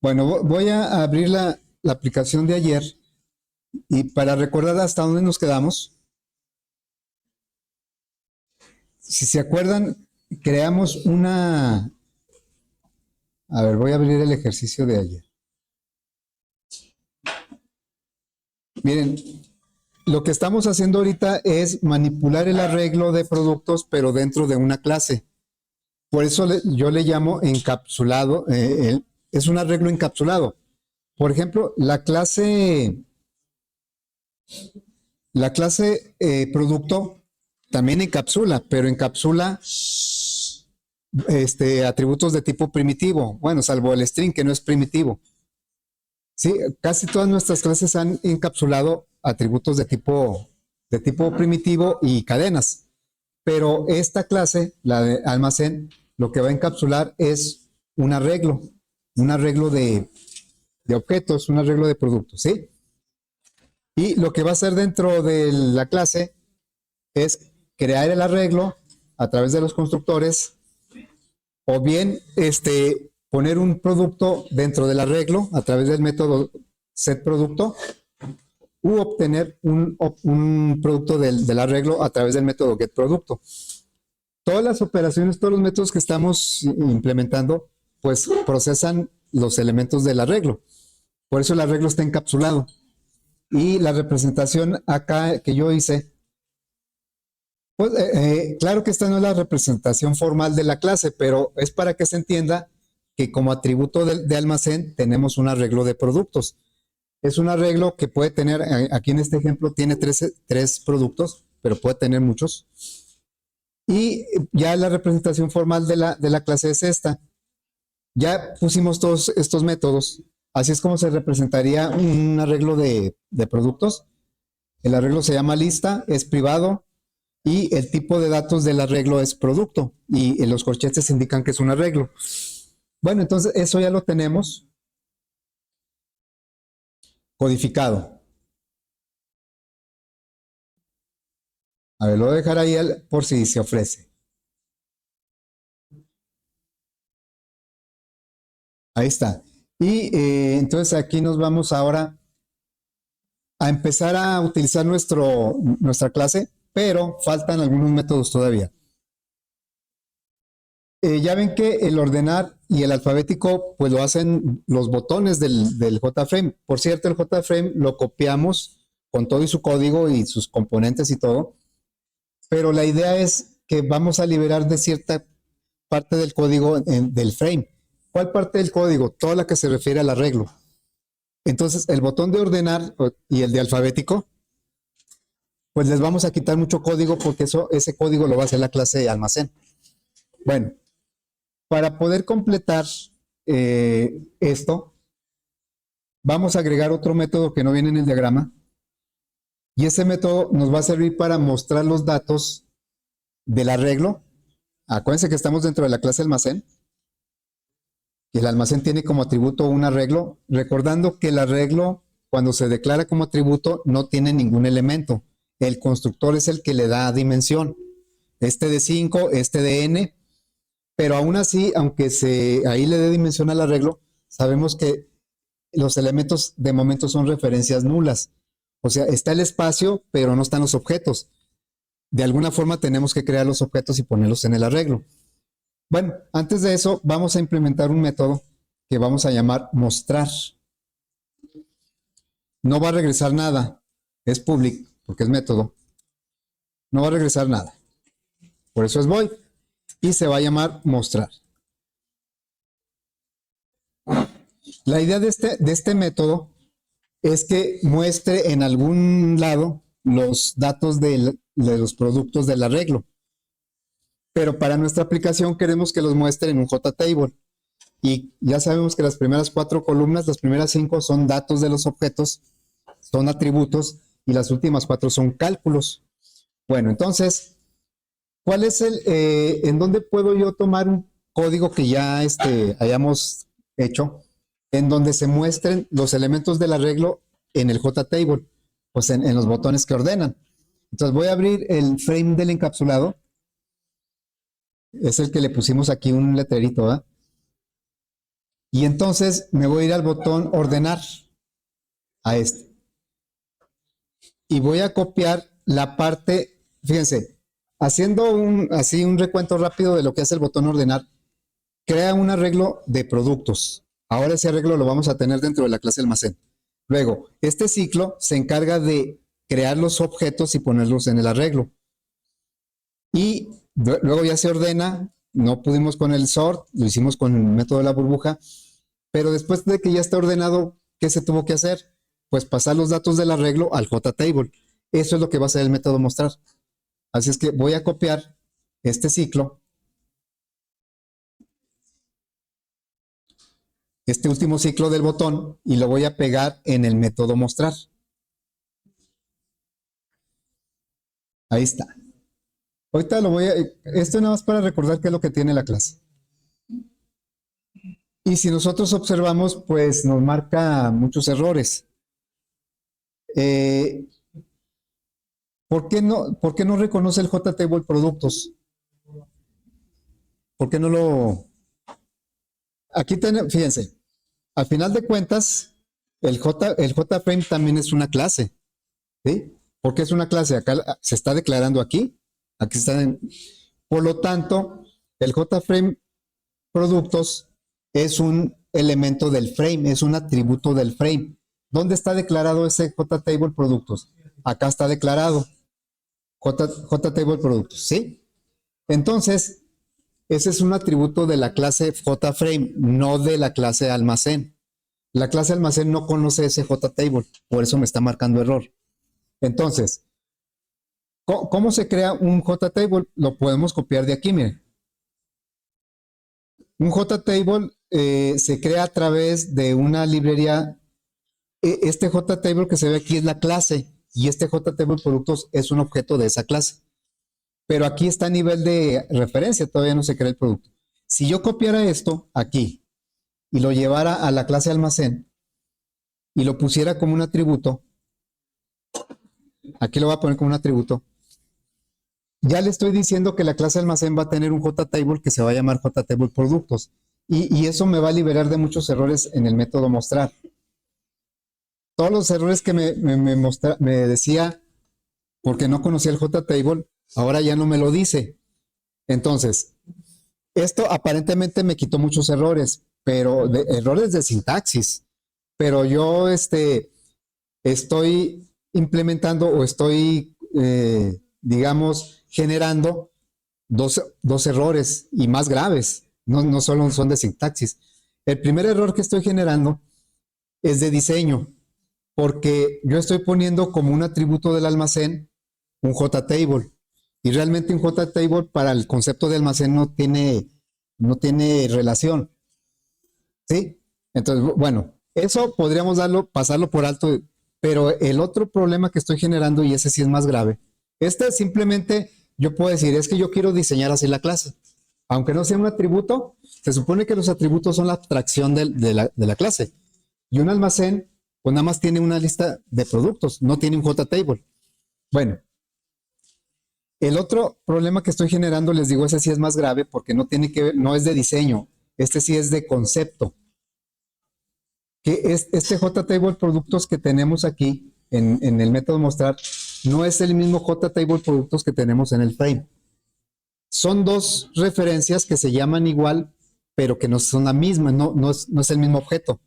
Bueno, voy a abrir la aplicación de ayer y para recordar hasta dónde nos quedamos, si se acuerdan, creamos una... A ver, voy a abrir el ejercicio de ayer. Miren, lo que estamos haciendo ahorita es manipular el arreglo de productos, pero dentro de una clase. Por eso yo le llamo encapsulado, es un arreglo encapsulado. Por ejemplo, la clase producto también encapsula, pero encapsula atributos de tipo primitivo. Bueno, salvo el string, que no es primitivo. Sí, casi todas nuestras clases han encapsulado atributos de tipo primitivo y cadenas. Pero esta clase, la de almacén, lo que va a encapsular es un arreglo de objetos, un arreglo de productos, ¿sí? Y lo que va a hacer dentro de la clase es crear el arreglo a través de los constructores o bien poner un producto dentro del arreglo a través del método setProducto u obtener un producto del arreglo a través del método getProducto. Todas las operaciones, todos los métodos que estamos implementando, pues procesan los elementos del arreglo. Por eso el arreglo está encapsulado. Y la representación acá que yo hice, pues claro que esta no es la representación formal de la clase, pero es para que se entienda que como atributo de almacén tenemos un arreglo de productos. Es un arreglo que puede tener, aquí en este ejemplo tiene tres productos, pero puede tener muchos. Y ya la representación formal de la clase es esta. Ya pusimos todos estos métodos. Así es como se representaría un arreglo de productos. El arreglo se llama lista, es privado y el tipo de datos del arreglo es producto. Y los corchetes indican que es un arreglo. Bueno, entonces eso ya lo tenemos codificado. A ver, lo voy a dejar ahí por si se ofrece. Ahí está. Y entonces aquí nos vamos ahora a empezar a utilizar nuestra clase, pero faltan algunos métodos todavía. Ya ven que el ordenar y el alfabético pues lo hacen los botones del JFrame. Por cierto, el JFrame lo copiamos con todo y su código y sus componentes y todo, pero la idea es que vamos a liberar de cierta parte del código del frame. ¿Cuál parte del código? Toda la que se refiere al arreglo. Entonces, el botón de ordenar y el de alfabético, pues les vamos a quitar mucho código porque ese código lo va a hacer la clase de almacén. Bueno, para poder completar esto, vamos a agregar otro método que no viene en el diagrama y ese método nos va a servir para mostrar los datos del arreglo. Acuérdense que estamos dentro de la clase almacén. El almacén tiene como atributo un arreglo, recordando que el arreglo, cuando se declara como atributo, no tiene ningún elemento. El constructor es el que le da dimensión. Este de 5, este de n, pero aún así, aunque ahí le dé dimensión al arreglo, sabemos que los elementos de momento son referencias nulas. O sea, está el espacio, pero no están los objetos. De alguna forma tenemos que crear los objetos y ponerlos en el arreglo. Bueno, antes de eso, vamos a implementar un método que vamos a llamar mostrar. No va a regresar nada. Es public, porque es método. No va a regresar nada. Por eso es void. Y se va a llamar mostrar. La idea de este método es que muestre en algún lado los datos de los productos del arreglo. Pero para nuestra aplicación queremos que los muestre en un JTable. Y ya sabemos que las primeras 4 columnas, las primeras 5 son datos de los objetos, son atributos, y las últimas 4 son cálculos. Bueno, entonces, ¿cuál es en dónde puedo yo tomar un código que ya hayamos hecho, en donde se muestren los elementos del arreglo en el JTable? Pues en los botones que ordenan. Entonces voy a abrir el frame del encapsulado. Es el que le pusimos aquí un letrerito, ¿verdad? Y entonces me voy a ir al botón ordenar, a este. Y voy a copiar la parte, fíjense, haciendo así un recuento rápido de lo que hace el botón ordenar, crea un arreglo de productos. Ahora ese arreglo lo vamos a tener dentro de la clase almacén. Luego, este ciclo se encarga de crear los objetos y ponerlos en el arreglo. Y luego ya se ordena, no pudimos con el sort, lo hicimos con el método de la burbuja, pero después de que ya está ordenado, ¿qué se tuvo que hacer? Pues pasar los datos del arreglo al JTable. Eso es lo que va a hacer el método mostrar. Así es que voy a copiar este ciclo, este último ciclo del botón, y lo voy a pegar en el método mostrar. Ahí está. Ahorita lo voy a... Esto nada más para recordar qué es lo que tiene la clase. Y si nosotros observamos, pues nos marca muchos errores. ¿Por qué no reconoce el JTable productos? ¿Por qué no lo...? Aquí tenemos, fíjense, al final de cuentas, el JFrame también es una clase, ¿sí? Porque es una clase, acá se está declarando aquí está por lo tanto, el JFrame productos es un elemento del frame, es un atributo del frame. ¿Dónde está declarado ese JTable productos? Acá está declarado JTable productos, ¿sí? Entonces, ese es un atributo de la clase JFrame, no de la clase almacén. La clase almacén no conoce ese JTable, por eso me está marcando error. Entonces, ¿cómo se crea un JTable? Lo podemos copiar de aquí, miren. Un JTable se crea a través de una librería. Este JTable que se ve aquí es la clase y este JTable productos es un objeto de esa clase. Pero aquí está a nivel de referencia, todavía no se crea el producto. Si yo copiara esto aquí y lo llevara a la clase almacén y lo pusiera como un atributo, aquí lo voy a poner como un atributo, ya le estoy diciendo que la clase almacén va a tener un JTable que se va a llamar JTable productos. Y eso me va a liberar de muchos errores en el método mostrar. Todos los errores que me decía porque no conocía el JTable, ahora ya no me lo dice. Entonces, esto aparentemente me quitó muchos errores, pero errores de sintaxis. Pero yo estoy implementando o estoy, digamos, generando dos errores y más graves. No solo son de sintaxis. El primer error que estoy generando es de diseño, porque yo estoy poniendo como un atributo del almacén un JTable. Y realmente un JTable para el concepto de almacén no tiene relación. ¿Sí? Entonces, bueno, eso podríamos pasarlo por alto, pero el otro problema que estoy generando, y ese sí es más grave, simplemente yo puedo decir, es que yo quiero diseñar así la clase. Aunque no sea un atributo, se supone que los atributos son la abstracción de la clase. Y un almacén, pues nada más tiene una lista de productos, no tiene un JTable. Bueno, el otro problema que estoy generando, les digo, ese sí es más grave porque no tiene que ver, no es de diseño, este sí es de concepto. Que este JTable productos que tenemos aquí en el método mostrar no es el mismo JTable productos que tenemos en el frame. Son dos referencias que se llaman igual, pero que no son la misma, no es el mismo objeto.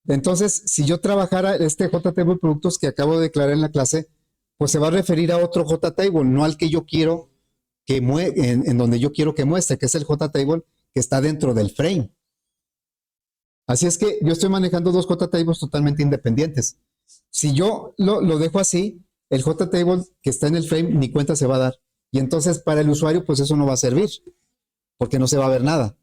Entonces, si yo trabajara este JTable productos que acabo de declarar en la clase, pues se va a referir a otro JTable, no al que yo quiero en donde yo quiero que muestre, que es el JTable que está dentro del frame. Así es que yo estoy manejando dos JTables totalmente independientes. Si yo lo dejo así, el JTable que está en el frame ni cuenta se va a dar. Y entonces para el usuario, pues eso no va a servir, porque no se va a ver nada.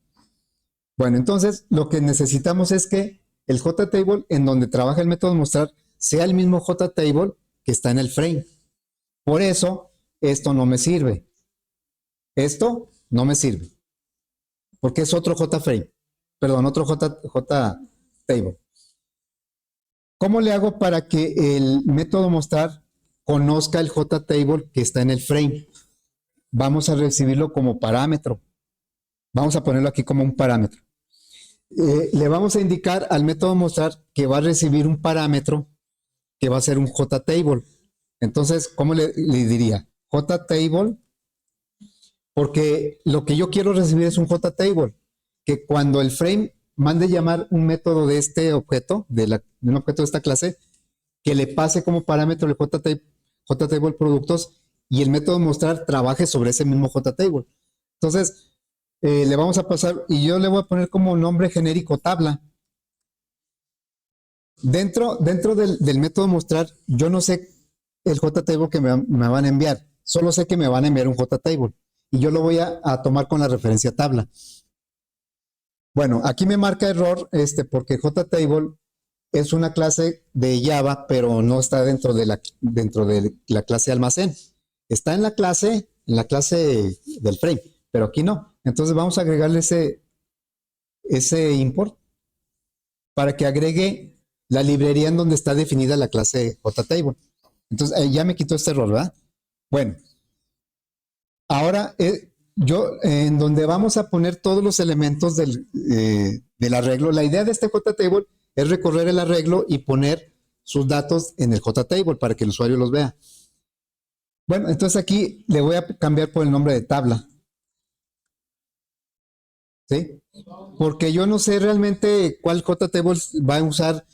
Bueno, entonces lo que necesitamos es que el JTable en donde trabaja el método mostrar sea el mismo JTable que está en el frame. Por eso, esto no me sirve. Esto no me sirve. Porque es otro JFrame. Perdón, otro JTable. ¿Cómo le hago para que el método mostrar conozca el JTable que está en el frame? Vamos a recibirlo como parámetro. Vamos a ponerlo aquí como un parámetro. Le vamos a indicar al método mostrar que va a recibir un parámetro que va a ser un JTable. Entonces, ¿cómo le diría? JTable, porque lo que yo quiero recibir es un JTable, que cuando el frame mande llamar un método de este objeto, de un objeto de esta clase, que le pase como parámetro el JTable productos y el método mostrar trabaje sobre ese mismo JTable. Entonces, le vamos a pasar, y yo le voy a poner como nombre genérico tabla. Dentro del método mostrar, yo no sé el JTable que me van a enviar, solo sé que me van a enviar un JTable y yo lo voy a tomar con la referencia tabla. Bueno, aquí me marca error porque JTable es una clase de Java, pero no está dentro de la clase almacén. Está en la clase del frame, pero aquí no. Entonces vamos a agregarle ese import para que agregue la librería en donde está definida la clase JTable. Entonces ya me quitó este error, ¿verdad? Bueno, ahora yo en donde vamos a poner todos los elementos del arreglo, la idea de este JTable es recorrer el arreglo y poner sus datos en el JTable para que el usuario los vea. Bueno, entonces aquí le voy a cambiar por el nombre de tabla. ¿Sí? Porque yo no sé realmente cuál JTable va a usar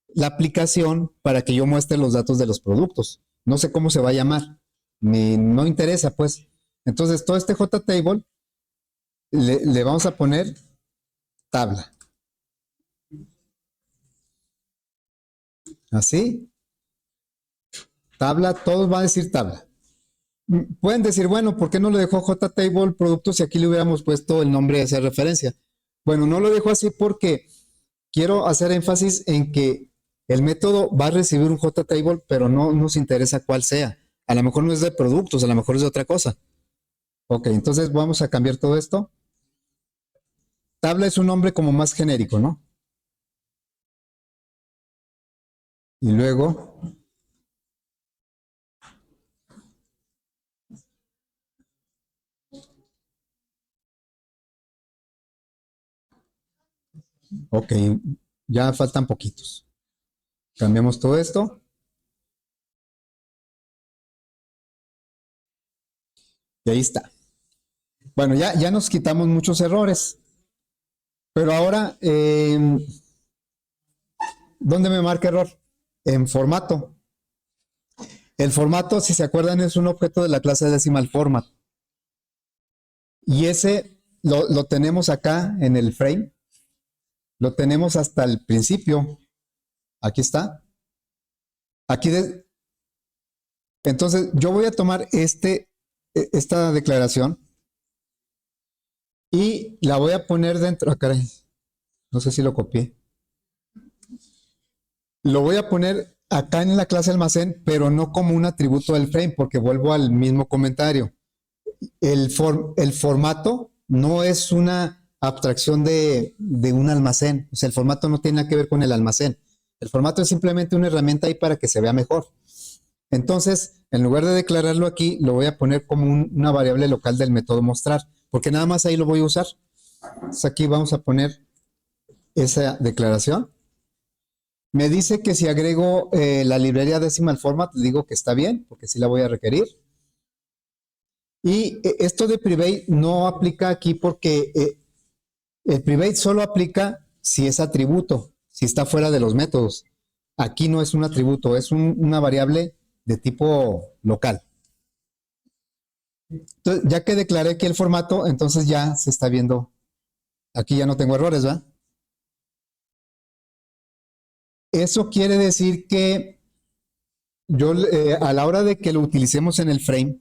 la aplicación para que yo muestre los datos de los productos. No sé cómo se va a llamar. No interesa, pues. Entonces, todo este JTable le vamos a poner tabla. Así. Tabla, todos van a decir tabla. Pueden decir, bueno, ¿por qué no le dejó JTable productos si aquí le hubiéramos puesto el nombre de esa referencia? Bueno, no lo dejo así porque quiero hacer énfasis en que el método va a recibir un JTable, pero no nos interesa cuál sea. A lo mejor no es de productos, a lo mejor es de otra cosa. Ok, entonces vamos a cambiar todo esto. Tabla es un nombre como más genérico, ¿no? Y luego, ok, ya faltan poquitos. Cambiamos todo esto. Y ahí está. Bueno, ya nos quitamos muchos errores. Pero ahora, ¿dónde me marca error? En formato. El formato, si se acuerdan, es un objeto de la clase decimal format. Y ese lo tenemos acá en el frame. Lo tenemos hasta el principio. Aquí está. Aquí entonces yo voy a tomar esta declaración y la voy a poner dentro. Caray, no sé si lo copié. Lo voy a poner acá en la clase almacén, pero no como un atributo del frame, porque vuelvo al mismo comentario. El formato no es una abstracción de un almacén. O sea, el formato no tiene nada que ver con el almacén. El formato es simplemente una herramienta ahí para que se vea mejor. Entonces, en lugar de declararlo aquí, lo voy a poner como una variable local del método mostrar, porque nada más ahí lo voy a usar. Entonces aquí vamos a poner esa declaración. Me dice que si agrego la librería decimal format, digo que está bien, porque sí la voy a requerir. Y esto de private no aplica aquí porque el private solo aplica si es atributo, si está fuera de los métodos. Aquí no es un atributo, es una variable de tipo local. Entonces, ya que declaré aquí el formato, entonces ya se está viendo. Aquí ya no tengo errores, ¿verdad? Eso quiere decir que yo a la hora de que lo utilicemos en el frame,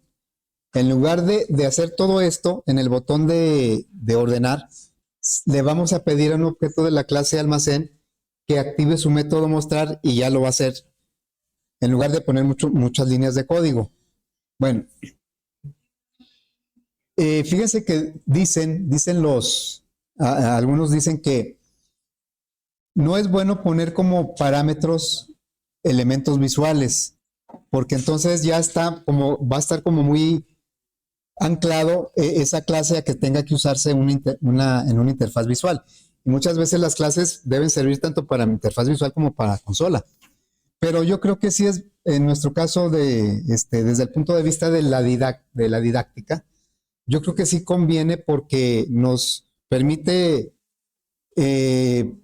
en lugar de hacer todo esto en el botón de ordenar, le vamos a pedir a un objeto de la clase almacén que active su método mostrar y ya lo va a hacer en lugar de poner muchas líneas de código. Bueno, fíjense que dicen algunos dicen que no es bueno poner como parámetros elementos visuales, porque entonces ya va a estar como muy anclado esa clase a que tenga que usarse en una interfaz visual. Y muchas veces las clases deben servir tanto para mi interfaz visual como para consola. Pero yo creo que sí es, en nuestro caso, desde el punto de vista de de la didáctica, yo creo que sí conviene porque nos permite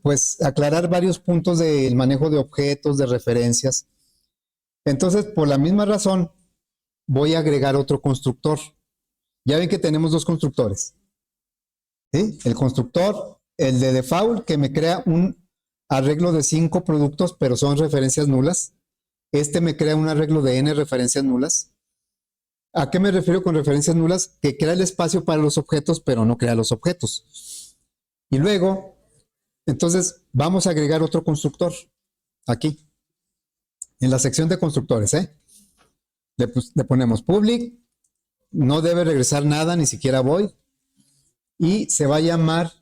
pues aclarar varios puntos del manejo de objetos, de referencias. Entonces, por la misma razón, voy a agregar otro constructor. Ya ven que tenemos dos constructores. ¿Sí? El constructor, el de default, que me crea un arreglo de 5 productos, pero son referencias nulas. Este me crea un arreglo de n referencias nulas. ¿A qué me refiero con referencias nulas? Que crea el espacio para los objetos, pero no crea los objetos. Y luego, entonces, vamos a agregar otro constructor aquí, en la sección de constructores. Le ponemos public, no debe regresar nada, ni siquiera void, y se va a llamar,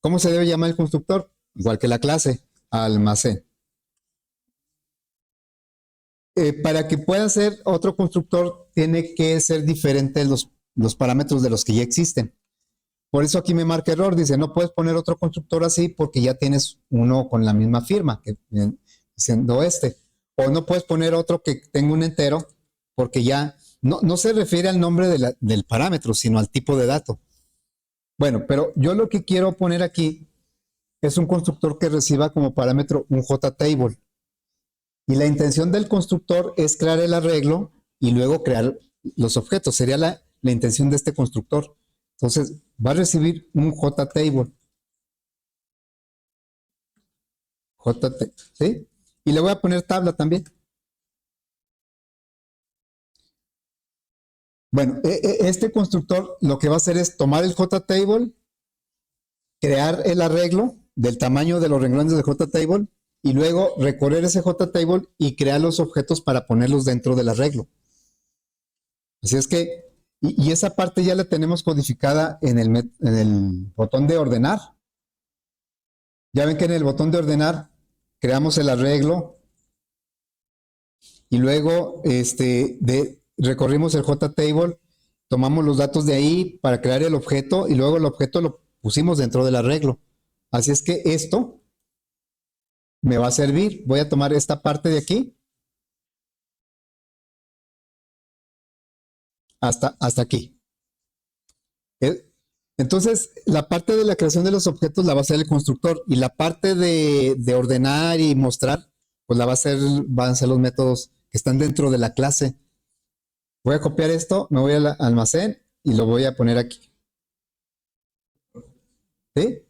¿cómo se debe llamar el constructor? Igual que la clase, almacén. Para que pueda ser otro constructor, tiene que ser diferente los parámetros de los que ya existen. Por eso aquí me marca error, dice, no puedes poner otro constructor así porque ya tienes uno con la misma firma, siendo este. O no puedes poner otro que tenga un entero porque ya no se refiere al nombre del parámetro, sino al tipo de dato. Bueno, pero yo lo que quiero poner aquí es un constructor que reciba como parámetro un JTable. Y la intención del constructor es crear el arreglo y luego crear los objetos. Sería la intención de este constructor. Entonces, va a recibir un JTable. ¿Sí? Y le voy a poner tabla también. Bueno, este constructor lo que va a hacer es tomar el JTable, crear el arreglo del tamaño de los renglones del JTable y luego recorrer ese JTable y crear los objetos para ponerlos dentro del arreglo. Así es que, y esa parte ya la tenemos codificada en el botón de ordenar. Ya ven que en el botón de ordenar creamos el arreglo y luego recorrimos el JTable, tomamos los datos de ahí para crear el objeto y luego el objeto lo pusimos dentro del arreglo. Así es que esto me va a servir. Voy a tomar esta parte de aquí hasta aquí. Entonces, la parte de la creación de los objetos la va a hacer el constructor y la parte de ordenar y mostrar, pues van a ser los métodos que están dentro de la clase. Voy a copiar esto, me voy al almacén y lo voy a poner aquí. ¿Sí?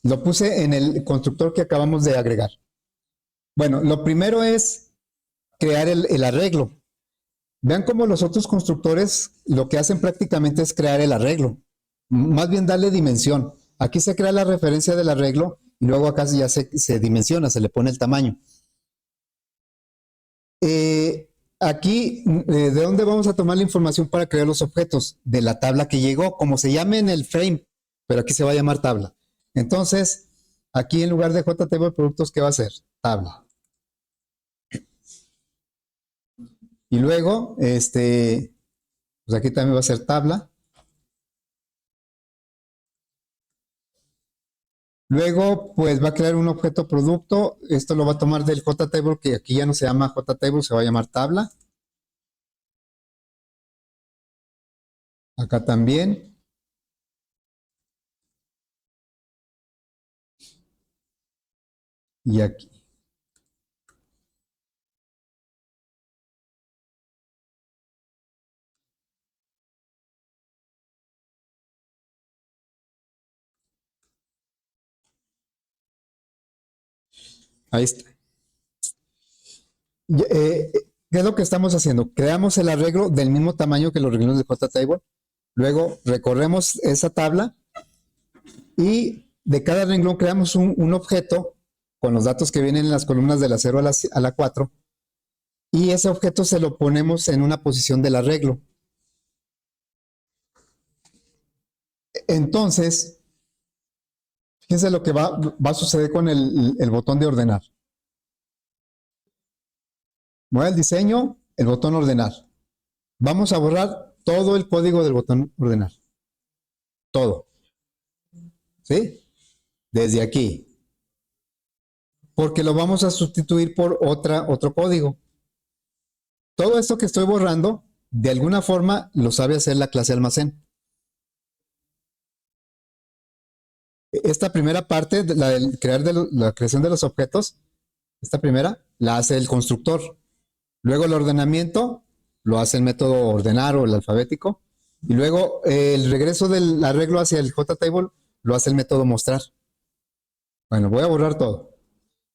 Lo puse en el constructor que acabamos de agregar. Bueno, lo primero es crear el arreglo. Vean cómo los otros constructores lo que hacen prácticamente es crear el arreglo. Más bien darle dimensión. Aquí se crea la referencia del arreglo y luego acá ya se dimensiona, se le pone el tamaño. Aquí, ¿de dónde vamos a tomar la información para crear los objetos? De la tabla que llegó, como se llame en el frame, pero aquí se va a llamar tabla. Entonces, aquí en lugar de JTable productos, ¿qué va a ser? Tabla. Y luego, pues aquí también va a ser tabla. Luego, pues va a crear un objeto producto. Esto lo va a tomar del JTable, que aquí ya no se llama JTable, se va a llamar tabla. Acá también. Y aquí. Ahí está. ¿Qué es lo que estamos haciendo? Creamos el arreglo del mismo tamaño que los renglones de JTable. Luego recorremos esa tabla y de cada renglón creamos un objeto con los datos que vienen en las columnas de la 0 a la 4 y ese objeto se lo ponemos en una posición del arreglo. Entonces, fíjense lo que va a suceder con el botón de ordenar. Voy al diseño, el botón ordenar. Vamos a borrar todo el código del botón ordenar. Todo. ¿sí? Desde aquí. Porque lo vamos a sustituir por otro código. Todo esto que estoy borrando, de alguna forma lo sabe hacer la clase almacén. Esta primera parte, la de la creación de los objetos, esta primera la hace el constructor. Luego el ordenamiento lo hace el método ordenar o el alfabético. Y luego el regreso del arreglo hacia el JTable lo hace el método mostrar. Bueno, voy a borrar todo.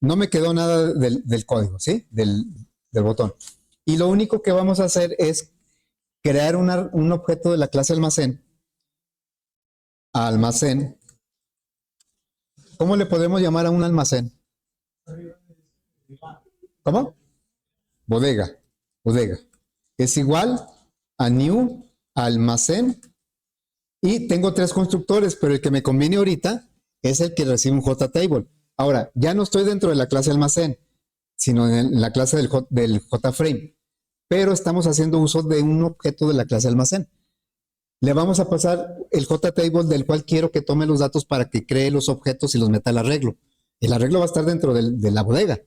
No me quedó nada del código, ¿sí? Del botón. Y lo único que vamos a hacer es crear un objeto de la clase almacén. Almacén. ¿Cómo le podemos llamar a un almacén? ¿Cómo? Bodega. Bodega. Es igual a new almacén. Y tengo tres constructores, pero el que me conviene ahorita es el que recibe un JTable. Ahora, ya no estoy dentro de la clase almacén, sino en la clase del JFrame. Pero estamos haciendo uso de un objeto de la clase almacén. Le vamos a pasar el JTable del cual quiero que tome los datos para que cree los objetos y los meta al arreglo. El arreglo va a estar dentro de la bodega.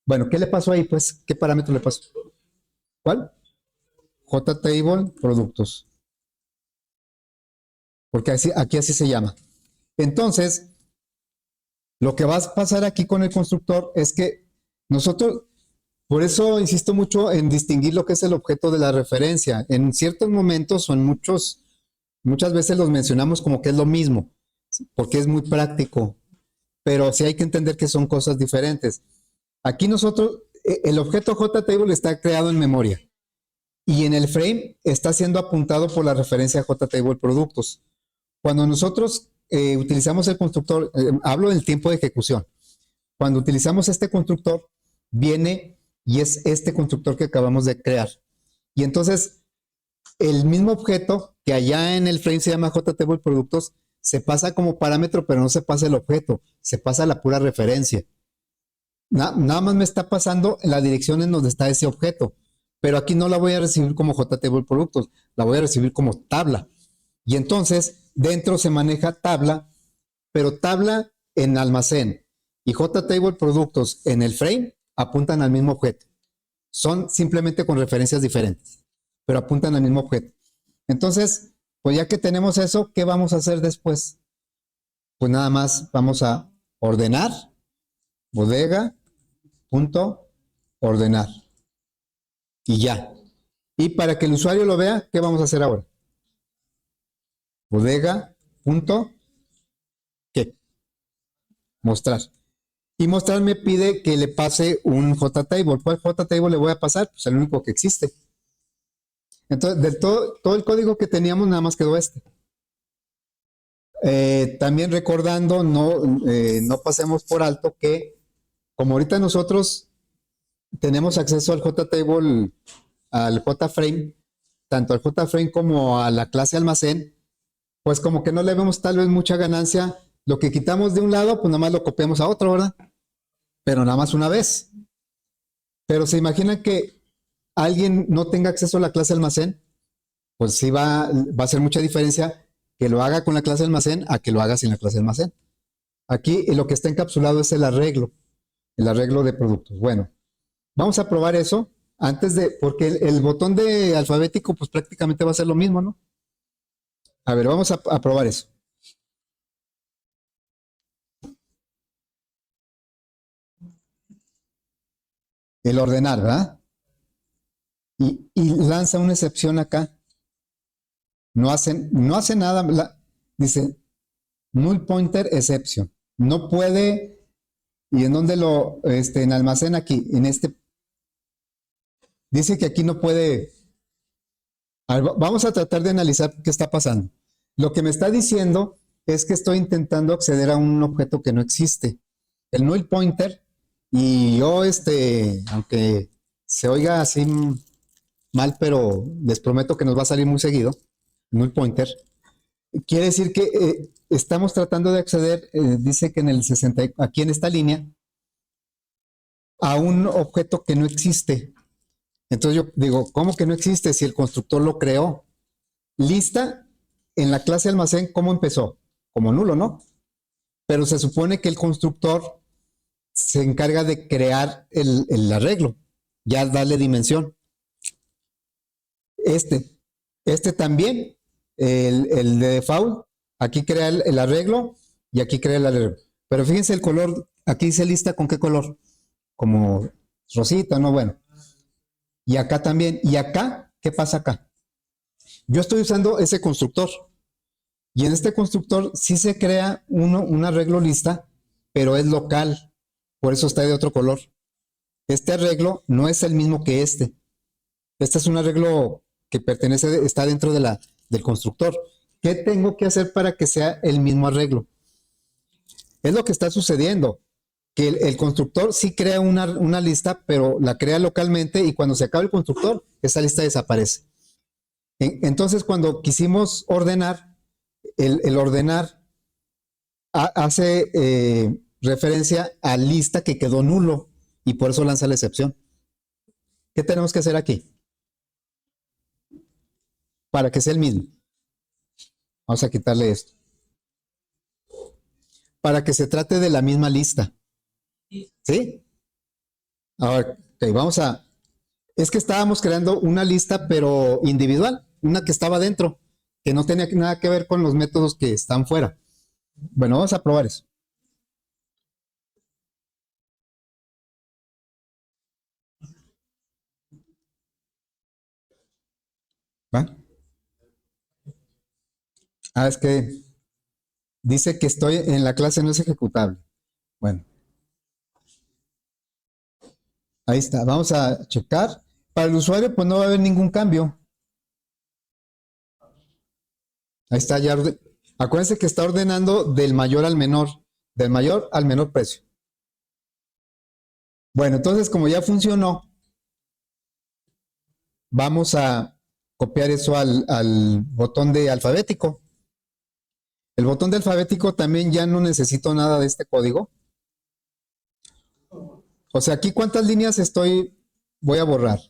Bueno, ¿qué le pasó ahí? Pues, ¿qué parámetro le pasó? ¿Cuál? JTable productos. Porque aquí así se llama. Entonces, lo que va a pasar aquí con el constructor es que nosotros, por eso insisto mucho en distinguir lo que es el objeto de la referencia. En ciertos momentos o en muchas veces los mencionamos como que es lo mismo, porque es muy práctico, pero sí hay que entender que son cosas diferentes. Aquí nosotros, el objeto JTable está creado en memoria y en el frame está siendo apuntado por la referencia JTable productos. Cuando nosotros utilizamos el constructor, hablo del tiempo de ejecución. Cuando utilizamos este constructor, viene y es este constructor que acabamos de crear. Y entonces, el mismo objeto que allá en el frame se llama JTable productos, se pasa como parámetro, pero no se pasa el objeto, se pasa la pura referencia. Nada más me está pasando en la dirección en donde está ese objeto, pero aquí no la voy a recibir como JTable productos, la voy a recibir como tabla. Y entonces, dentro se maneja tabla, pero tabla en almacén y JTable productos en el frame apuntan al mismo objeto. Son simplemente con referencias diferentes, pero apuntan al mismo objeto. Entonces, pues ya que tenemos eso, ¿qué vamos a hacer después? Pues nada más vamos a ordenar, bodega, punto, ordenar. Y ya. Y para que el usuario lo vea, ¿qué vamos a hacer ahora? Bodega, punto, ¿qué? Mostrar. Y mostrar me pide que le pase un JTable. ¿Cuál JTable le voy a pasar? Pues el único que existe. Entonces, de todo el código que teníamos, nada más quedó este. También recordando, no pasemos por alto que, como ahorita nosotros tenemos acceso al JTable, al JFrame, tanto al JFrame como a la clase almacén, pues como que no le vemos tal vez mucha ganancia. Lo que quitamos de un lado, pues nada más lo copiamos a otro, ¿verdad? Pero nada más una vez. Pero se imaginan que alguien no tenga acceso a la clase almacén, pues sí va a hacer mucha diferencia que lo haga con la clase almacén a que lo haga sin la clase almacén. Aquí lo que está encapsulado es el arreglo de productos. Bueno, vamos a probar eso antes de, porque el botón de alfabético pues prácticamente va a ser lo mismo, ¿no? A ver, vamos a probar eso. El ordenar, ¿verdad? Y lanza una excepción acá. No hace nada. Dice null pointer exception. No puede. ¿Y en dónde en almacén aquí? En este. Dice que aquí no puede. A ver, vamos a tratar de analizar qué está pasando. Lo que me está diciendo es que estoy intentando acceder a un objeto que no existe. El null pointer. Y yo, aunque se oiga así mal, pero les prometo que nos va a salir muy seguido. Null pointer. Quiere decir que estamos tratando de acceder, dice que en el 60, aquí en esta línea, a un objeto que no existe. Entonces yo digo, ¿cómo que no existe si el constructor lo creó? Lista en la clase almacén, ¿cómo empezó? Como nulo, ¿no? pero se supone que el constructor se encarga de crear el arreglo, ya darle dimensión. Este también, el de default, aquí crea el arreglo y aquí crea el arreglo. Pero fíjense el color, aquí dice lista con qué color, como rosita, ¿no? Bueno. Y acá también. ¿Y acá? ¿Qué pasa acá? Yo estoy usando ese constructor. Y en este constructor sí se crea un arreglo lista, pero es local. Por eso está de otro color. Este arreglo no es el mismo que este. Este es un arreglo que pertenece, está dentro del constructor. ¿Qué tengo que hacer para que sea el mismo arreglo? Es lo que está sucediendo, que el constructor sí crea una lista, pero la crea localmente y cuando se acaba el constructor, esa lista desaparece. Entonces, cuando quisimos ordenar, el ordenar hace referencia a lista que quedó nulo y por eso lanza la excepción. ¿Qué tenemos que hacer aquí? Para que sea el mismo. Vamos a quitarle esto. Para que se trate de la misma lista. ¿Sí? Ahora, okay, vamos a... Es que estábamos creando una lista, pero individual, una que estaba dentro, que no tenía nada que ver con los métodos que están fuera. Bueno, vamos a probar eso. ¿Va? Ah, es que dice que estoy en la clase, no es ejecutable. Bueno, ahí está. Vamos a checar. Para el usuario, pues no va a haber ningún cambio. Ahí está ya. Acuérdense que está ordenando del mayor al menor precio. Bueno, entonces como ya funcionó, vamos a copiar eso al botón de alfabético. El botón de alfabético también ya no necesito nada de este código. O sea, aquí cuántas líneas voy a borrar.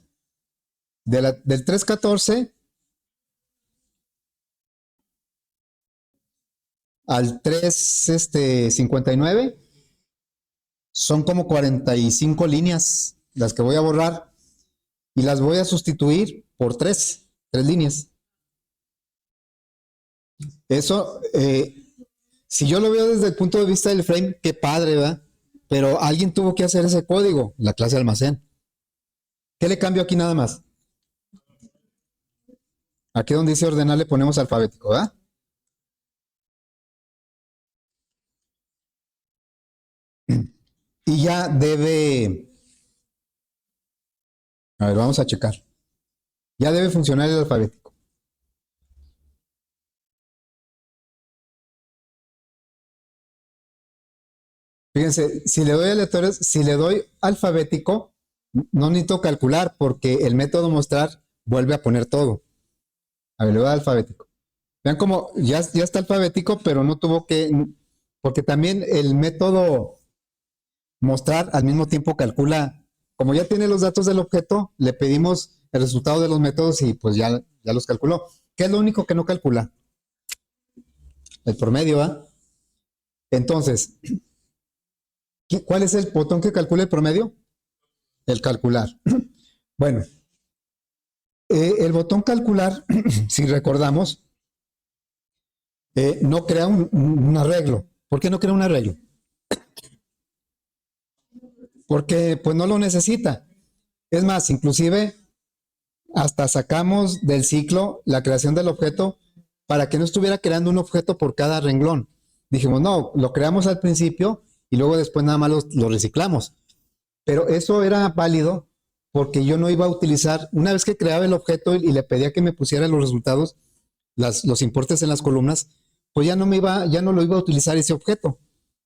Del 314 al 359 son como 45 líneas las que voy a borrar y las voy a sustituir por tres líneas. Eso, si yo lo veo desde el punto de vista del frame, qué padre, ¿verdad? Pero alguien tuvo que hacer ese código, la clase almacén. ¿Qué le cambio aquí nada más? Aquí donde dice ordenar le ponemos alfabético, ¿verdad? Y ya debe... A ver, vamos a checar. Ya debe funcionar el alfabético. Fíjense, si le doy aleatorios, si le doy alfabético, no necesito calcular porque el método mostrar vuelve a poner todo. A ver, le voy a dar alfabético. Vean cómo ya está alfabético, pero no tuvo que, porque también el método mostrar al mismo tiempo calcula, como ya tiene los datos del objeto, le pedimos el resultado de los métodos y pues ya los calculó. ¿Qué es lo único que no calcula? El promedio, ¿va? Entonces, ¿cuál es el botón que calcula el promedio? El calcular. Bueno, el botón calcular, si recordamos, no crea un arreglo. ¿Por qué no crea un arreglo? Porque pues no lo necesita. Es más, inclusive hasta sacamos del ciclo la creación del objeto para que no estuviera creando un objeto por cada renglón. Dijimos, no, lo creamos al principio y luego después nada más lo reciclamos. Pero eso era válido porque yo no iba a utilizar, una vez que creaba el objeto y le pedía que me pusiera los resultados, los importes en las columnas, pues ya no lo iba a utilizar ese objeto.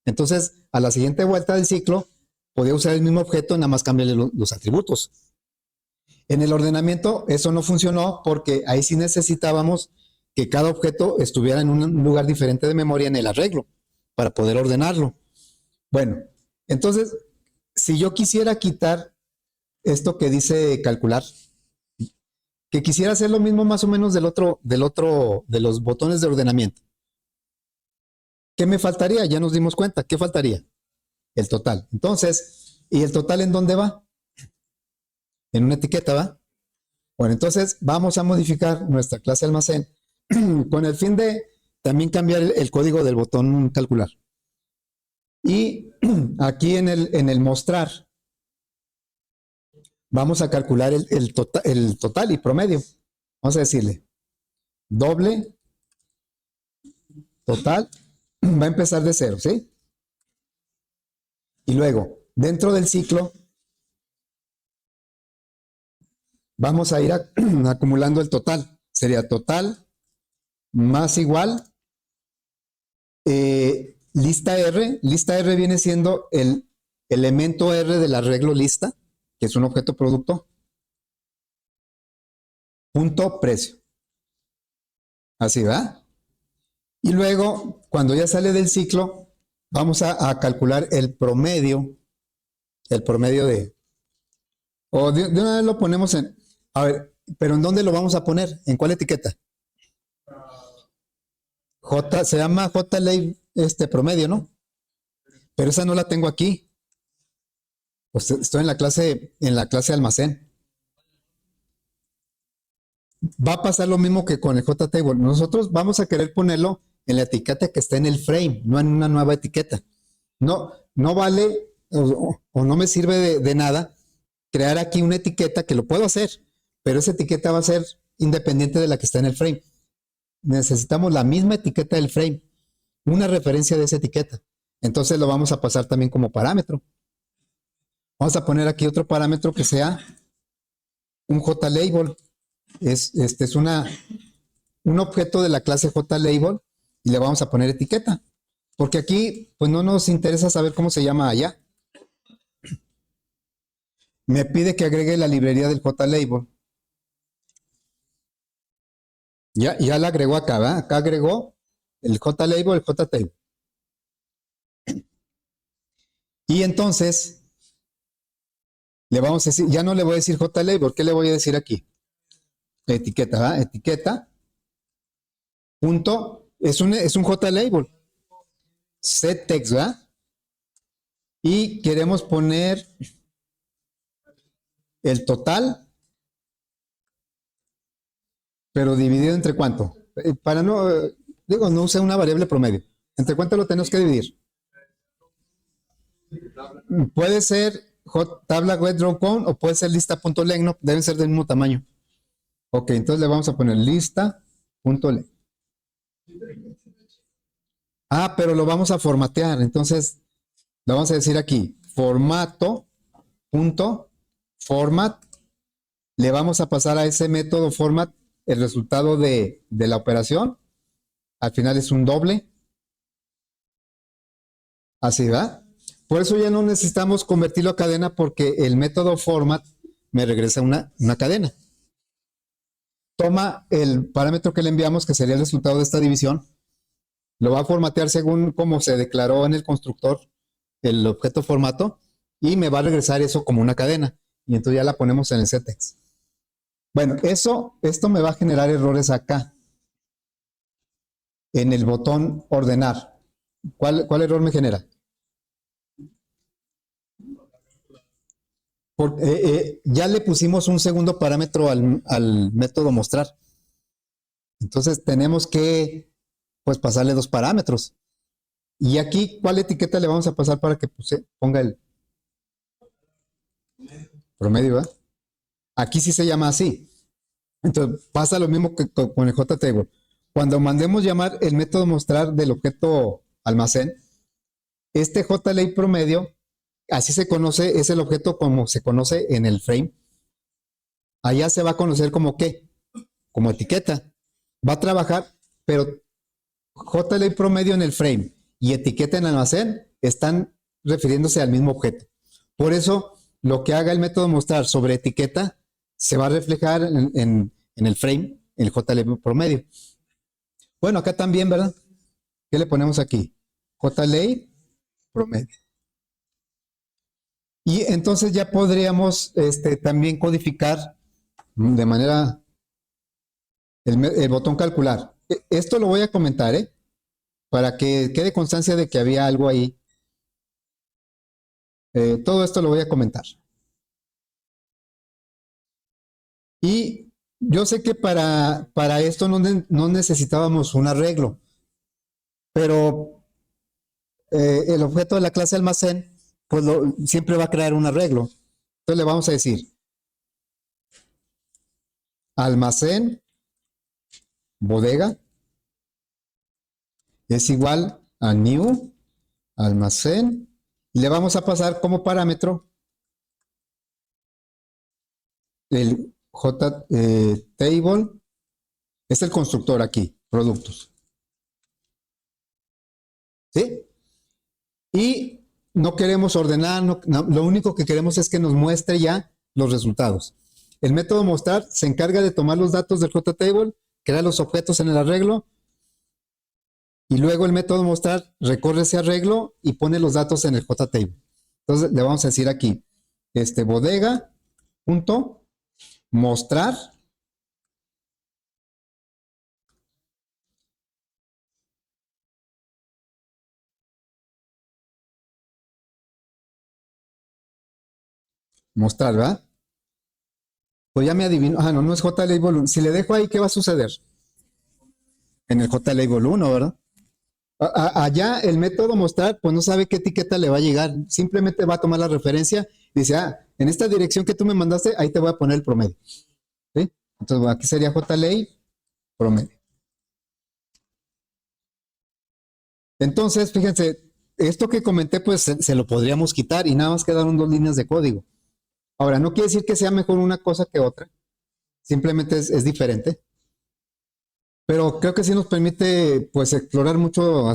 Entonces, a la siguiente vuelta del ciclo, podía usar el mismo objeto, nada más cambiarle los atributos. En el ordenamiento eso no funcionó porque ahí sí necesitábamos que cada objeto estuviera en un lugar diferente de memoria en el arreglo para poder ordenarlo. Bueno, entonces, si yo quisiera quitar esto que dice calcular, que quisiera hacer lo mismo más o menos de los botones de ordenamiento. ¿Qué me faltaría? Ya nos dimos cuenta. ¿Qué faltaría? El total. Entonces, ¿y el total en dónde va? En una etiqueta, ¿va? Bueno, entonces vamos a modificar nuestra clase almacén con el fin de también cambiar el código del botón calcular. Y aquí en el mostrar, vamos a calcular el total y promedio. Vamos a decirle doble total, va a empezar de cero, ¿sí? Y luego, dentro del ciclo, vamos a ir acumulando el total. Sería total más igual lista R. Lista R viene siendo el elemento R del arreglo lista, que es un objeto producto, punto precio. Así va. Y luego, cuando ya sale del ciclo, vamos a calcular el promedio de... O de una vez lo ponemos en... A ver, pero ¿en dónde lo vamos a poner? ¿En cuál etiqueta? J, se llama JLay promedio, ¿no? Pero esa no la tengo aquí. Pues estoy en la clase almacén. Va a pasar lo mismo que con el JTable. Nosotros vamos a querer ponerlo en la etiqueta que está en el frame, no en una nueva etiqueta. No vale o no me sirve de nada crear aquí una etiqueta que lo puedo hacer, pero esa etiqueta va a ser independiente de la que está en el frame. Necesitamos la misma etiqueta del frame, una referencia de esa etiqueta. Entonces lo vamos a pasar también como parámetro. Vamos a poner aquí otro parámetro que sea un JLabel. Es un objeto de la clase JLabel y le vamos a poner etiqueta. Porque aquí pues no nos interesa saber cómo se llama allá. Me pide que agregue la librería del JLabel. Ya la agregó acá, ¿verdad? Acá agregó el JLabel, el JTable. Y entonces le vamos a decir, ya no le voy a decir JLabel, ¿qué le voy a decir aquí? Etiqueta, ¿verdad? Etiqueta. Punto. Es un JLabel. setText, ¿verdad? Y queremos poner el total, pero dividido entre cuánto. Para no, no use una variable promedio. ¿Entre cuánto lo tenemos que dividir? Puede ser tabla web draw con o puede ser lista.len, deben ser del mismo tamaño. Ok, entonces le vamos a poner lista.len. Ah, pero lo vamos a formatear. Entonces, lo vamos a decir aquí, formato.format. Le vamos a pasar a ese método format el resultado de la operación. Al final es un doble. Así va. Por eso ya no necesitamos convertirlo a cadena porque el método format me regresa una cadena. Toma el parámetro que le enviamos, que sería el resultado de esta división, lo va a formatear según como se declaró en el constructor el objeto formato y me va a regresar eso como una cadena. Y entonces ya la ponemos en el setText. Bueno, esto me va a generar errores acá, en el botón ordenar. ¿Cuál error me genera? Ya le pusimos un segundo parámetro al método mostrar. Entonces tenemos que pues pasarle dos parámetros. Y aquí, ¿cuál etiqueta le vamos a pasar para que ponga el promedio? ¿Eh? Aquí sí se llama así. Entonces pasa lo mismo que con el JTable. Cuando mandemos llamar el método mostrar del objeto almacén, este JLay promedio, así se conoce, es el objeto como se conoce en el frame. Allá se va a conocer como qué, como etiqueta. Va a trabajar, pero JLay promedio en el frame y etiqueta en almacén están refiriéndose al mismo objeto. Por eso, lo que haga el método mostrar sobre etiqueta se va a reflejar en el frame, el JLay promedio. Bueno, acá también, ¿verdad? ¿Qué le ponemos aquí? JLay promedio. Y entonces ya podríamos también codificar de manera el botón calcular. Esto lo voy a comentar, ¿eh? para que quede constancia de que había algo ahí. Todo esto lo voy a comentar. Y yo sé que para esto no necesitábamos un arreglo, pero el objeto de la clase almacén, pues siempre va a crear un arreglo. Entonces le vamos a decir almacén bodega es igual a new almacén y le vamos a pasar como parámetro el table, es el constructor aquí, productos. ¿Sí? Y no queremos ordenar, lo único que queremos es que nos muestre ya los resultados. El método mostrar se encarga de tomar los datos del JTable, crear los objetos en el arreglo, y luego el método mostrar recorre ese arreglo y pone los datos en el JTable. Entonces le vamos a decir aquí, bodega punto mostrar mostrar, ¿verdad? Pues ya me adivino. Ah, no, no es JLabel 1. Si le dejo ahí, ¿qué va a suceder? En el JLabel 1, ¿verdad? Allá el método mostrar, pues no sabe qué etiqueta le va a llegar. Simplemente va a tomar la referencia y dice, en esta dirección que tú me mandaste, ahí te voy a poner el promedio. ¿Sí? Entonces, aquí sería JLabel promedio. Entonces, fíjense, esto que comenté, pues se lo podríamos quitar y nada más quedaron 2 líneas de código. Ahora, no quiere decir que sea mejor una cosa que otra. Simplemente es diferente. Pero creo que sí nos permite, pues, explorar mucho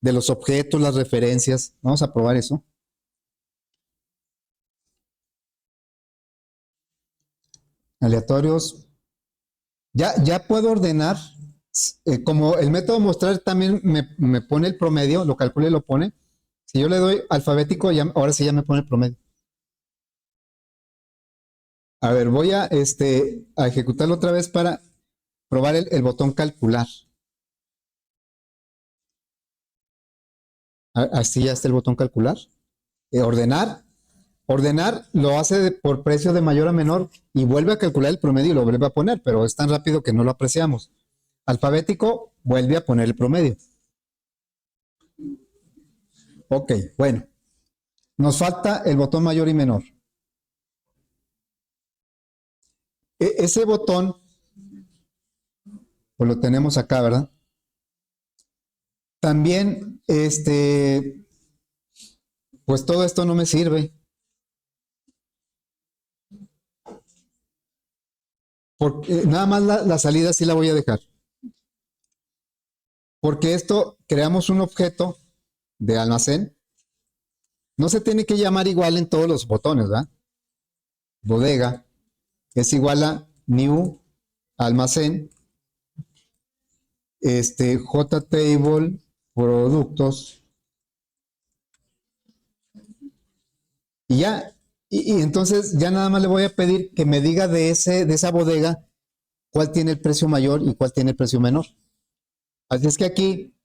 de los objetos, las referencias. Vamos a probar eso. Aleatorios. Ya puedo ordenar. Como el método mostrar también me pone el promedio, lo calcula y lo pone. Si yo le doy alfabético, ahora sí ya me pone el promedio. A ver, voy a ejecutarlo otra vez para probar el botón calcular. Así ya está el botón calcular. Ordenar. Ordenar lo hace por precio de mayor a menor y vuelve a calcular el promedio y lo vuelve a poner, pero es tan rápido que no lo apreciamos. Alfabético vuelve a poner el promedio. Ok, bueno. Nos falta el botón mayor y menor. Ese botón, pues lo tenemos acá, ¿verdad? También, pues todo esto no me sirve. Porque nada más la salida sí la voy a dejar. Porque esto, creamos un objeto de almacén. No se tiene que llamar igual en todos los botones, ¿verdad? Bodega es igual a new almacén, JTable productos y ya. Y entonces ya nada más le voy a pedir que me diga de esa bodega cuál tiene el precio mayor y cuál tiene el precio menor. Así es que aquí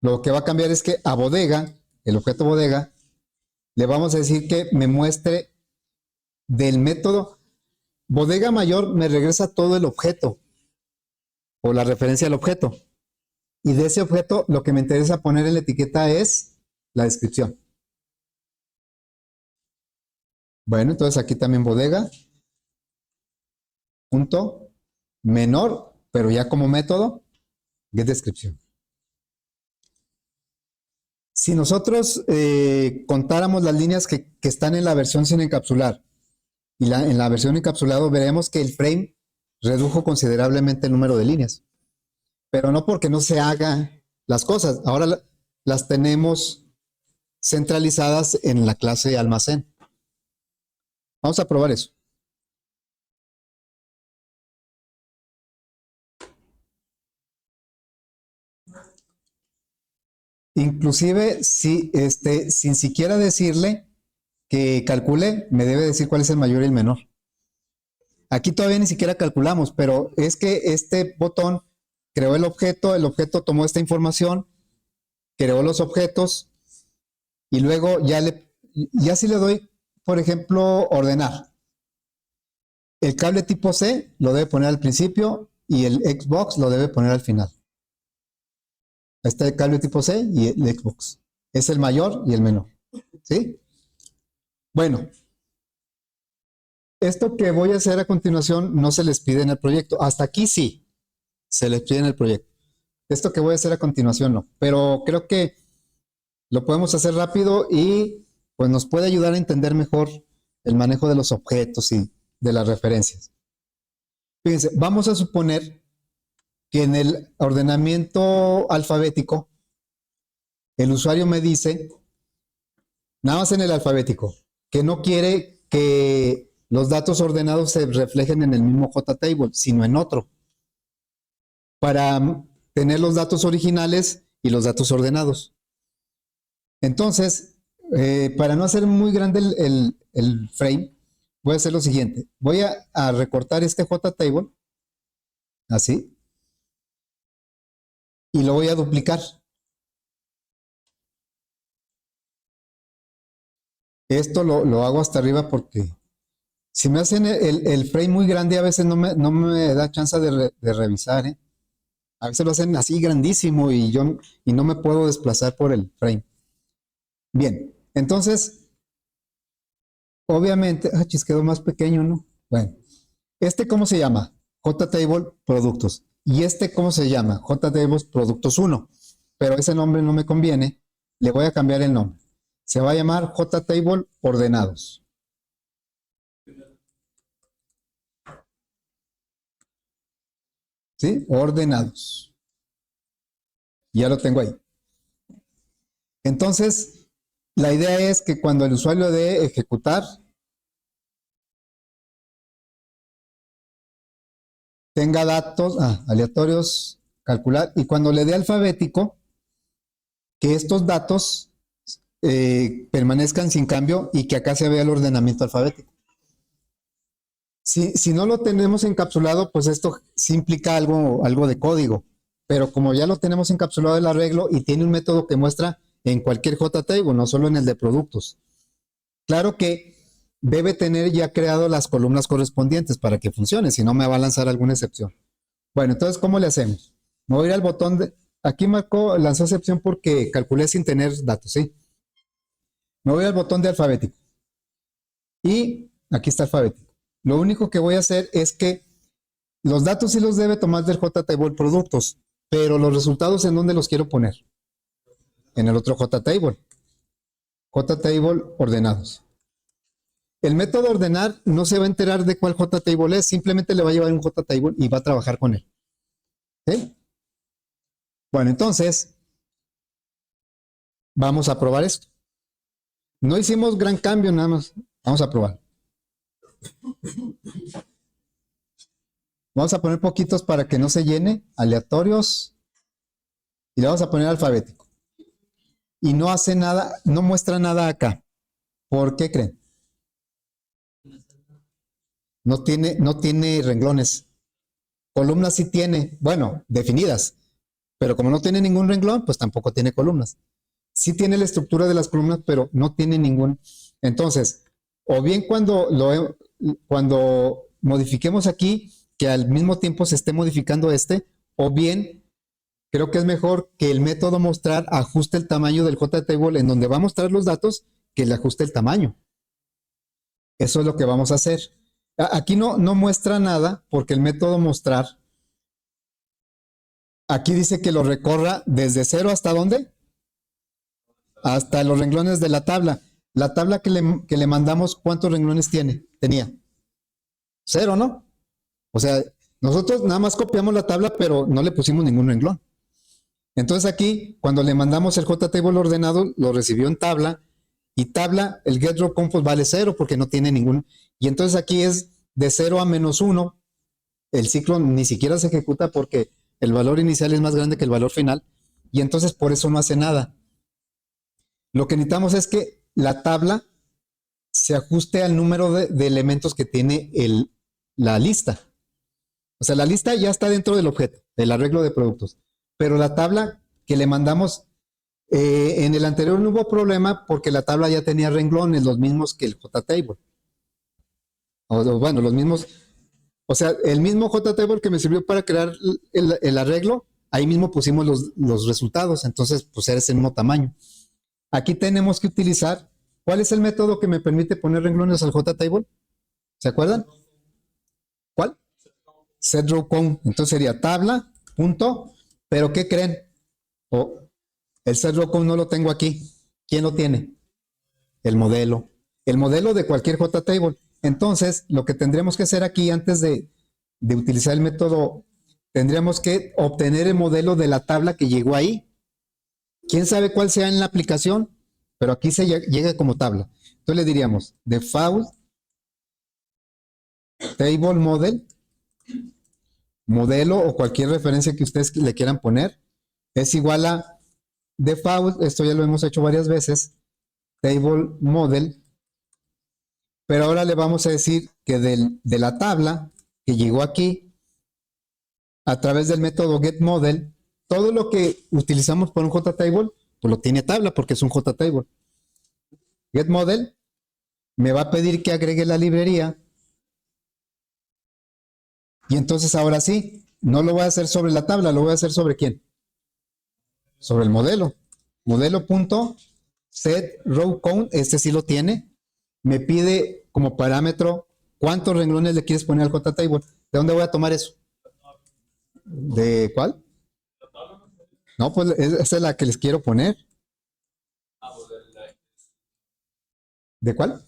lo que va a cambiar es que a bodega, el objeto bodega, le vamos a decir que me muestre del método. Bodega mayor me regresa todo el objeto o la referencia al objeto. Y de ese objeto lo que me interesa poner en la etiqueta es la descripción. Bueno, entonces aquí también bodega, punto, menor, pero ya como método, get descripción. Si nosotros contáramos las líneas que están en la versión sin encapsular y en la versión encapsulado, veremos que el frame redujo considerablemente el número de líneas. Pero no porque no se hagan las cosas. Ahora las tenemos centralizadas en la clase almacén. Vamos a probar eso. Inclusive, si, sin siquiera decirle que calcule, me debe decir cuál es el mayor y el menor. Aquí todavía ni siquiera calculamos, pero es que este botón creó el objeto tomó esta información, creó los objetos, y luego ya si le doy, por ejemplo, ordenar. El cable tipo C lo debe poner al principio y el Xbox lo debe poner al final. Ahí está el cable tipo C y el Xbox. Es el mayor y el menor. ¿Sí? Bueno, esto que voy a hacer a continuación no se les pide en el proyecto. Hasta aquí sí, se les pide en el proyecto. Esto que voy a hacer a continuación no. Pero creo que lo podemos hacer rápido y pues nos puede ayudar a entender mejor el manejo de los objetos y de las referencias. Fíjense, vamos a suponer que en el ordenamiento alfabético el usuario me dice, nada más en el alfabético, que no quiere que los datos ordenados se reflejen en el mismo JTable, sino en otro, para tener los datos originales y los datos ordenados. Entonces, para no hacer muy grande el frame, voy a hacer lo siguiente. Voy a recortar este JTable, así, y lo voy a duplicar. Esto lo hago hasta arriba porque si me hacen el frame muy grande, a veces no me da chance de revisar, ¿eh? A veces lo hacen así grandísimo y no me puedo desplazar por el frame. Bien, entonces, obviamente, quedó más pequeño, ¿no? Bueno, ¿cómo se llama? JTable Productos. ¿Y cómo se llama? JTable Productos 1. Pero ese nombre no me conviene. Le voy a cambiar el nombre. Se va a llamar JTable Ordenados. ¿Sí? Ordenados. Ya lo tengo ahí. Entonces, la idea es que cuando el usuario dé ejecutar, tenga datos aleatorios, calcular, y cuando le dé alfabético, que estos datos permanezcan sin cambio y que acá se vea el ordenamiento alfabético. Si no lo tenemos encapsulado, pues esto sí implica algo de código, pero como ya lo tenemos encapsulado el arreglo y tiene un método que muestra en cualquier JTable, no solo en el de productos. Claro que debe tener ya creado las columnas correspondientes para que funcione, si no me va a lanzar alguna excepción. Bueno, entonces, ¿cómo le hacemos? Me voy a ir al botón de... Aquí lanzó excepción porque calculé sin tener datos, ¿sí? Me voy al botón de alfabético. Y aquí está alfabético. Lo único que voy a hacer es que los datos sí los debe tomar del JTable productos, pero los resultados ¿en dónde los quiero poner? En el otro JTable. JTable ordenados. El método ordenar no se va a enterar de cuál JTable es, simplemente le va a llevar un JTable y va a trabajar con él. ¿Sí? Bueno, entonces, vamos a probar esto. No hicimos gran cambio, nada más. Vamos a probar. Vamos a poner poquitos para que no se llene, aleatorios, y le vamos a poner alfabético. Y no hace nada, no muestra nada acá. ¿Por qué creen? No tiene renglones. Columnas sí tiene, bueno, definidas, pero como no tiene ningún renglón, pues tampoco tiene columnas. Sí tiene la estructura de las columnas, pero no tiene ningún. Entonces, o bien cuando modifiquemos aquí, que al mismo tiempo se esté modificando o bien creo que es mejor que el método mostrar ajuste el tamaño del JTable en donde va a mostrar los datos, que le ajuste el tamaño. Eso es lo que vamos a hacer. Aquí no muestra nada porque el método mostrar aquí dice que lo recorra desde cero hasta ¿dónde? Hasta los renglones de la tabla. La tabla que le mandamos, ¿cuántos renglones tenía? Cero, ¿no? O sea, nosotros nada más copiamos la tabla, pero no le pusimos ningún renglón. Entonces aquí, cuando le mandamos el JTable ordenado, lo recibió en tabla, y tabla, el getDrawCon pues vale cero porque no tiene ningún. Y entonces aquí es de 0 a -1. El ciclo ni siquiera se ejecuta porque el valor inicial es más grande que el valor final, y entonces por eso no hace nada. Lo que necesitamos es que la tabla se ajuste al número de elementos que tiene la lista. O sea, la lista ya está dentro del objeto, del arreglo de productos. Pero la tabla que le mandamos, en el anterior no hubo problema porque la tabla ya tenía renglones, los mismos que el JTable. Bueno, los mismos. O sea, el mismo JTable que me sirvió para crear el arreglo, ahí mismo pusimos los resultados. Entonces, pues era ese mismo tamaño. Aquí tenemos que utilizar. ¿Cuál es el método que me permite poner renglones al JTable? ¿Se acuerdan? ¿Cuál? SetRowCount. Entonces sería tabla, punto. ¿Pero qué creen? El SetRowCount no lo tengo aquí. ¿Quién lo tiene? El modelo. El modelo de cualquier JTable. Entonces, lo que tendríamos que hacer aquí antes de utilizar el método, tendríamos que obtener el modelo de la tabla que llegó ahí. ¿Quién sabe cuál sea en la aplicación? Pero aquí se llega como tabla. Entonces le diríamos default table modelo o cualquier referencia que ustedes le quieran poner, es igual a default, esto ya lo hemos hecho varias veces, table model, pero ahora le vamos a decir que de la tabla que llegó aquí, a través del método getModel, todo lo que utilizamos por un JTable, pues lo tiene tabla porque es un JTable. GetModel me va a pedir que agregue la librería. Y entonces ahora sí, no lo voy a hacer sobre la tabla, lo voy a hacer sobre quién. Sobre el modelo. Modelo.setRowCount, este sí lo tiene. Me pide como parámetro cuántos renglones le quieres poner al JTable. ¿De dónde voy a tomar eso? ¿De cuál? No, pues esa es la que les quiero poner. ¿De cuál?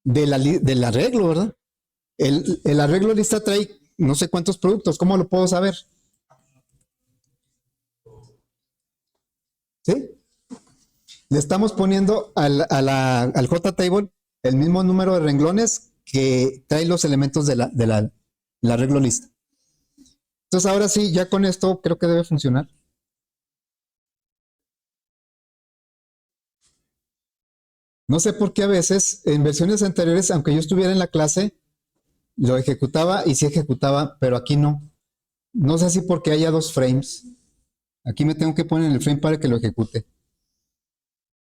Del arreglo, ¿verdad? El arreglo lista trae no sé cuántos productos. ¿Cómo lo puedo saber? ¿Sí? Le estamos poniendo al JTable el mismo número de renglones que trae los elementos del arreglo lista. Entonces ahora sí, ya con esto creo que debe funcionar. No sé por qué a veces en versiones anteriores, aunque yo estuviera en la clase, lo ejecutaba y sí ejecutaba, pero aquí no. No sé si porque haya dos frames. Aquí me tengo que poner en el frame para que lo ejecute.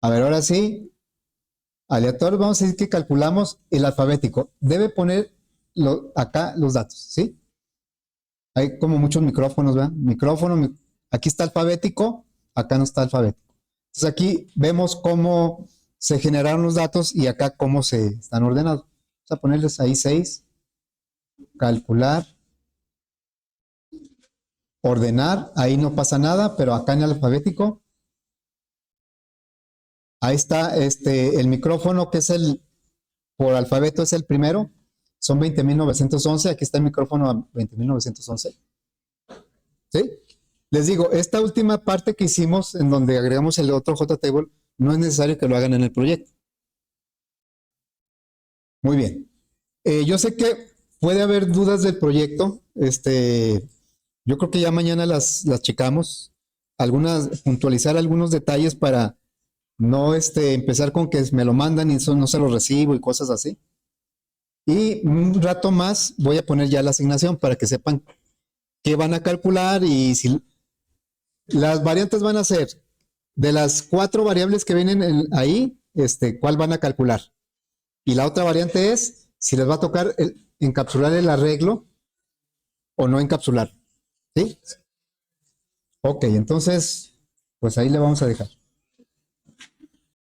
A ver, ahora sí, aleatorio, vamos a decir que calculamos el alfabético. Debe poner acá los datos, ¿sí? Hay como muchos micrófonos, ¿verdad? Micrófono, aquí está alfabético, acá no está alfabético. Entonces aquí vemos cómo se generaron los datos y acá cómo se están ordenados. Vamos a ponerles ahí 6, calcular, ordenar, ahí no pasa nada, pero acá en el alfabético, ahí está el micrófono que es por alfabeto es el primero, son 20.911, aquí está el micrófono 20.911. ¿Sí? Les digo, esta última parte que hicimos en donde agregamos el otro JTable, no es necesario que lo hagan en el proyecto. Muy bien. Yo sé que puede haber dudas del proyecto. Yo creo que ya mañana las checamos. Puntualizar algunos detalles para no empezar con que me lo mandan y eso no se lo recibo y cosas así. Y un rato más voy a poner ya la asignación para que sepan qué van a calcular y si las variantes van a ser de las 4 variables que vienen ahí, cuál van a calcular. Y la otra variante es si les va a tocar encapsular el arreglo o no encapsular. ¿Sí? Ok, entonces, pues ahí le vamos a dejar.